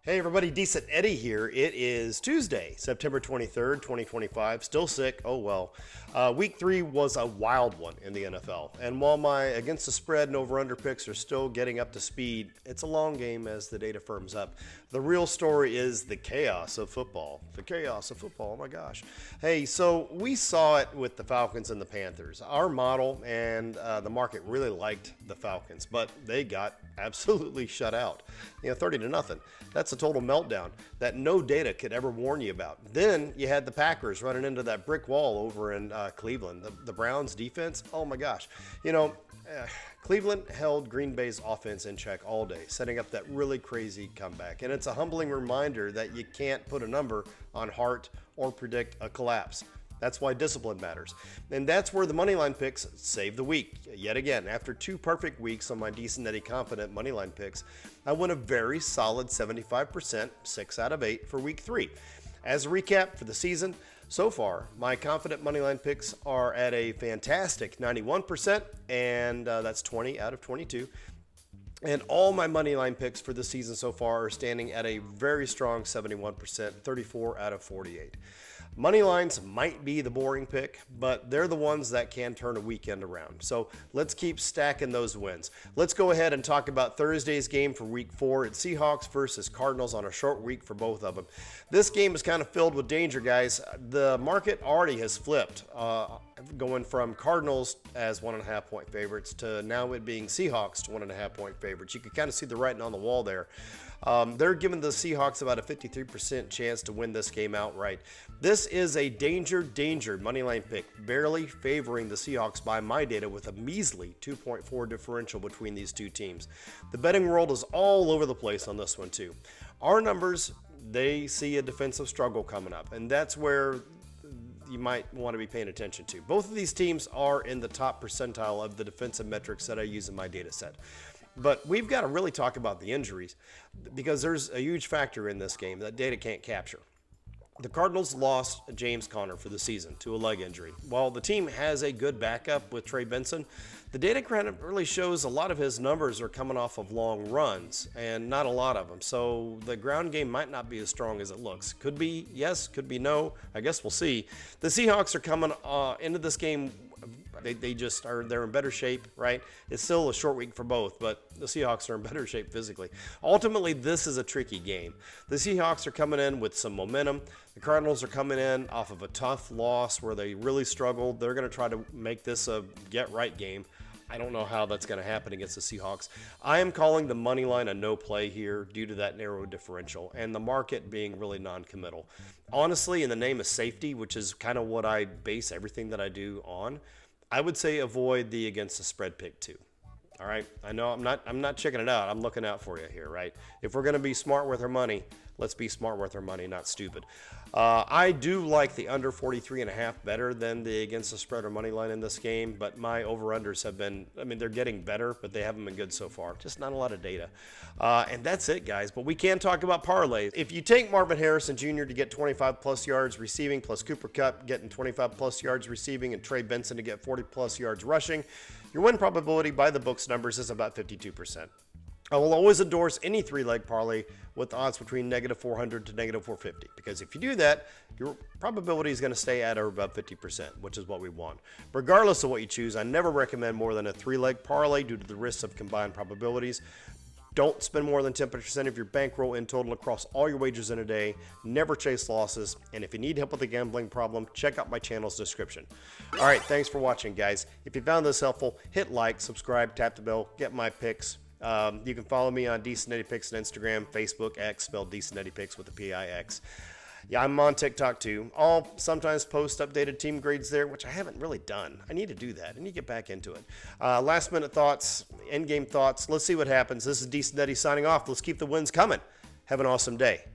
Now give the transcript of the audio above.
Hey everybody, Decent Eddie here. It is Tuesday, September 23rd, 2025. Still sick, oh well. Week 3 was a wild one in the NFL. And while my against the spread and over-under picks are still getting up to speed, it's a long game as the data firms up. The real story is the chaos of football. The chaos of football, oh my gosh. Hey, so we saw it with the Falcons and the Panthers. Our model and the market really liked the Falcons, but they got absolutely shut out. 30-0. That's a total meltdown that no data could ever warn you about. Then you had the Packers running into that brick wall over in Cleveland. The Browns defense, oh my gosh. Cleveland held Green Bay's offense in check all day, setting up that really crazy comeback. And it's a humbling reminder that you can't put a number on heart or predict a collapse. That's why discipline matters. And that's where the moneyline picks save the week. Yet again, after 2 perfect weeks on my Decent Eddie Confident moneyline picks, I won a very solid 75%, 6 out of 8 for week 3. As a recap for the season, so far, my confident moneyline picks are at a fantastic 91%, and that's 20 out of 22. And all my moneyline picks for the season so far are standing at a very strong 71%, 34 out of 48. Money lines might be the boring pick, but they're the ones that can turn a weekend around. So let's keep stacking those wins. Let's go ahead and talk about Thursday's game for week 4. It's Seahawks versus Cardinals on a short week for both of them. This game is kind of filled with danger, guys. The market already has flipped, going from Cardinals as 1.5 point favorites to now it being Seahawks to 1.5 point favorites. You can kind of see the writing on the wall there. They're giving the Seahawks about a 53% chance to win this game outright. This is a danger moneyline pick, barely favoring the Seahawks by my data with a measly 2.4 differential between these two teams. The betting world is all over the place on this one too. Our numbers, they see a defensive struggle coming up, and that's where you might want to be paying attention to. Both of these teams are in the top percentile of the defensive metrics that I use in my data set. But we've got to really talk about the injuries because there's a huge factor in this game that data can't capture. The Cardinals lost James Conner for the season to a leg injury. While the team has a good backup with Trey Benson, the data really shows a lot of his numbers are coming off of long runs and not a lot of them. So the ground game might not be as strong as it looks. Could be yes, could be no. I guess we'll see. The Seahawks are coming into this game. They just are, they're in better shape, right? It's still a short week for both, but the Seahawks are in better shape physically. Ultimately, this is a tricky game. The Seahawks are coming in with some momentum. The Cardinals are coming in off of a tough loss where they really struggled. They're going to try to make this a get-right game. I don't know how that's going to happen against the Seahawks. I am calling the money line a no play here due to that narrow differential and the market being really non-committal. Honestly, in the name of safety, which is kind of what I base everything that I do on, I would say avoid the against the spread pick too. All right, I know I'm not checking it out. I'm looking out for you here, right? If we're going to be smart with our money, let's be smart with our money, not stupid. I do like the under 43.5 better than the against the spread or money line in this game, but my over-unders have been, they're getting better, but they haven't been good so far. Just not a lot of data. And that's it, guys. But we can talk about parlays. If you take Marvin Harrison Jr. to get 25-plus yards receiving, plus Cooper Kupp getting 25-plus yards receiving, and Trey Benson to get 40-plus yards rushing, your win probability by the books numbers is about 52%. I will always endorse any 3-leg parlay with odds between -400 to -450 because if you do that, your probability is going to stay at or above 50%, which is what we want. Regardless of what you choose, I never recommend more than a 3-leg parlay due to the risks of combined probabilities. Don't spend more than 10% of your bankroll in total across all your wagers in a day. Never chase losses. And if you need help with a gambling problem, check out my channel's description. All right, thanks for watching, guys. If you found this helpful, hit like, subscribe, tap the bell, get my picks. You can follow me on Decent Eddie Picks on Instagram, Facebook, X, spelled Decent Eddie Picks with a P-I-X. Yeah, I'm on TikTok too. I'll sometimes post updated team grades there, which I haven't really done. I need to do that. I need to get back into it. Last minute thoughts, end game thoughts. Let's see what happens. This is Decent Eddie signing off. Let's keep the wins coming. Have an awesome day.